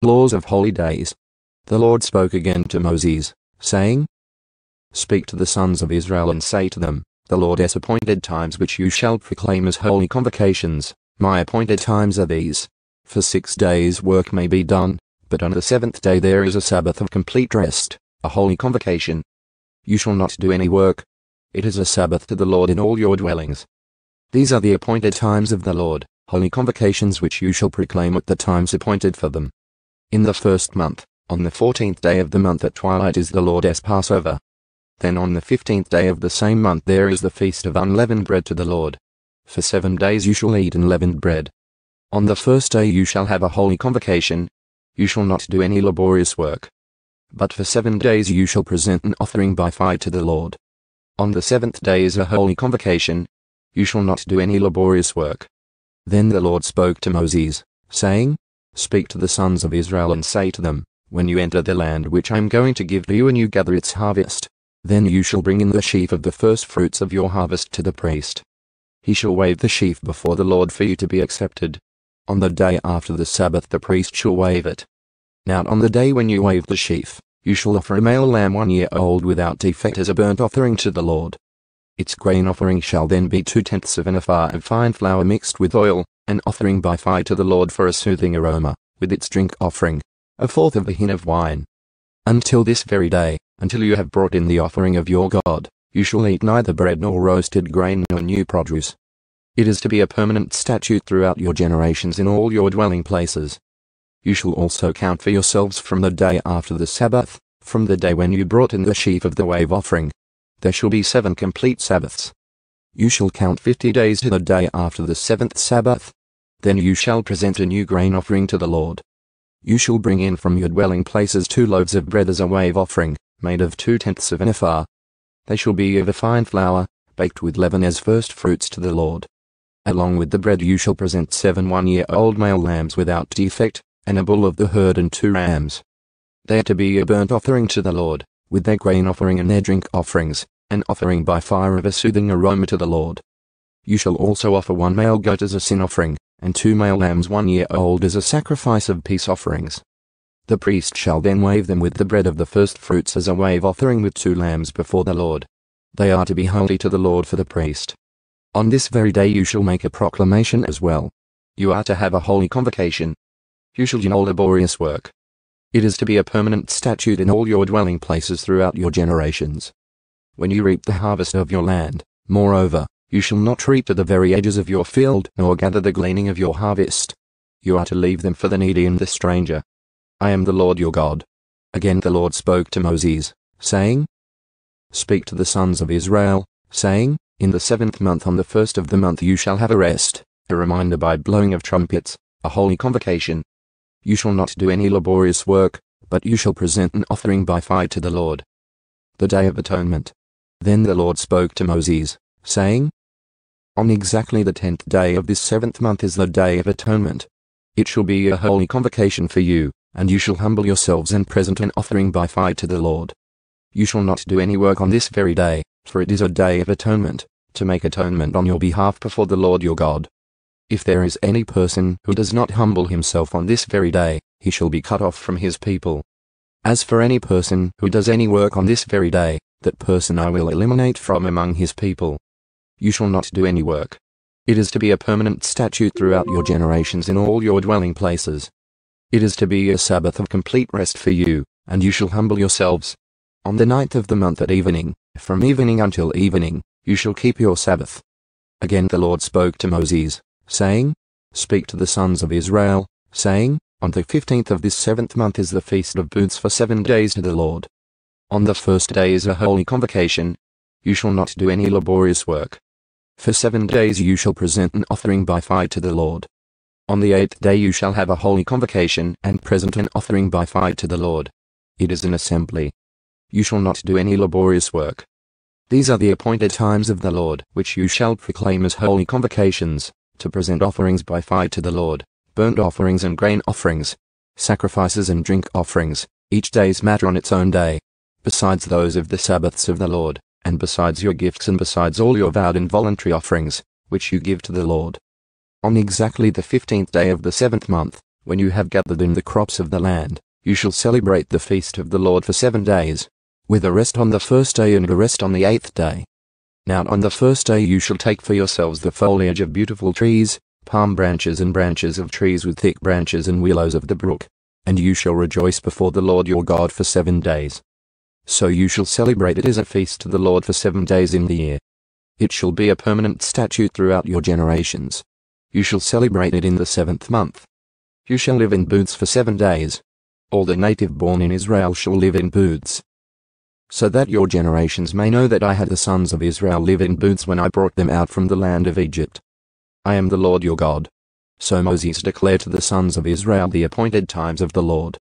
Laws of holy days. The Lord spoke again to Moses, saying, Speak to the sons of Israel and say to them, The Lord has appointed times which you shall proclaim as holy convocations. My appointed times are these. For 6 days work may be done, but on the 7th day there is a Sabbath of complete rest, a holy convocation. You shall not do any work. It is a Sabbath to the Lord in all your dwellings. These are the appointed times of the Lord, holy convocations which you shall proclaim at the times appointed for them. In the 1st month, on the 14th day of the month at twilight is the Lord's Passover. Then on the 15th day of the same month there is the Feast of Unleavened Bread to the Lord. For 7 days you shall eat unleavened bread. On the 1st day you shall have a holy convocation. You shall not do any laborious work. But for 7 days you shall present an offering by fire to the Lord. On the 7th day is a holy convocation. You shall not do any laborious work. Then the Lord spoke to Moses, saying, Speak to the sons of Israel and say to them, When you enter the land which I am going to give to you and you gather its harvest, then you shall bring in the sheaf of the first fruits of your harvest to the priest. He shall wave the sheaf before the Lord for you to be accepted. On the day after the Sabbath the priest shall wave it. Now on the day when you wave the sheaf, you shall offer a male lamb 1 year old without defect as a burnt offering to the Lord. Its grain offering shall then be 2/10 of an ephah of fine flour mixed with oil, an offering by fire to the Lord for a soothing aroma, with its drink offering, 1/4 of a hin of wine. Until this very day, until you have brought in the offering of your God, you shall eat neither bread nor roasted grain nor new produce. It is to be a permanent statute throughout your generations in all your dwelling places. You shall also count for yourselves from the day after the Sabbath, from the day when you brought in the sheaf of the wave offering. There shall be 7 complete Sabbaths. You shall count 50 days to the day after the 7th Sabbath. Then you shall present a new grain offering to the Lord. You shall bring in from your dwelling places 2 loaves of bread as a wave offering, made of 2/10 of an ephah. They shall be of a fine flour, baked with leaven as first fruits to the Lord. Along with the bread you shall present 7 1-year-old male lambs without defect, and a bull of the herd and 2 rams. They are to be a burnt offering to the Lord, with their grain offering and their drink offerings, an offering by fire of a soothing aroma to the Lord. You shall also offer 1 male goat as a sin offering, and 2 male lambs 1 year old as a sacrifice of peace offerings. The priest shall then wave them with the bread of the first fruits as a wave offering with 2 lambs before the Lord. They are to be holy to the Lord for the priest. On this very day you shall make a proclamation as well. You are to have a holy convocation. You shall do no laborious work. It is to be a permanent statute in all your dwelling places throughout your generations. When you reap the harvest of your land, moreover, you shall not reap to the very edges of your field nor gather the gleaning of your harvest. You are to leave them for the needy and the stranger. I am the Lord your God. Again the Lord spoke to Moses, saying, Speak to the sons of Israel, saying, In the 7th month on the 1st of the month you shall have a rest, a reminder by blowing of trumpets, a holy convocation. You shall not do any laborious work, but you shall present an offering by fire to the Lord. The Day of Atonement. Then the Lord spoke to Moses, saying, On exactly the 10th day of this 7th month is the Day of Atonement. It shall be a holy convocation for you, and you shall humble yourselves and present an offering by fire to the Lord. You shall not do any work on this very day, for it is a day of atonement, to make atonement on your behalf before the Lord your God. If there is any person who does not humble himself on this very day, he shall be cut off from his people. As for any person who does any work on this very day, that person I will eliminate from among his people. You shall not do any work. It is to be a permanent statute throughout your generations in all your dwelling places. It is to be a Sabbath of complete rest for you, and you shall humble yourselves. On the 9th of the month at evening, from evening until evening, you shall keep your Sabbath. Again the Lord spoke to Moses, saying, Speak to the sons of Israel, saying, On the 15th of this 7th month is the Feast of Booths for 7 days to the Lord. On the 1st day is a holy convocation. You shall not do any laborious work. For 7 days you shall present an offering by fire to the Lord. On the 8th day you shall have a holy convocation and present an offering by fire to the Lord. It is an assembly. You shall not do any laborious work. These are the appointed times of the Lord, which you shall proclaim as holy convocations, to present offerings by fire to the Lord, burnt offerings and grain offerings, sacrifices and drink offerings, each day's matter on its own day, besides those of the Sabbaths of the Lord, and besides your gifts and besides all your vowed and voluntary offerings, which you give to the Lord. On exactly the 15th day of the 7th month, When you have gathered in the crops of the land, you shall celebrate the feast of the Lord for 7 days, with a rest on the first day and a rest on the 8th day. Now on the first day you shall take for yourselves the foliage of beautiful trees, palm branches and branches of trees with thick branches and willows of the brook, and you shall rejoice before the Lord your God for 7 days. So you shall celebrate it as a feast to the Lord for 7 days in the year. It shall be a permanent statute throughout your generations. You shall celebrate it in the 7th month. You shall live in booths for 7 days. All the native born in Israel shall live in booths, so that your generations may know that I had the sons of Israel live in booths when I brought them out from the land of Egypt. I am the Lord your God. So Moses declared to the sons of Israel the appointed times of the Lord.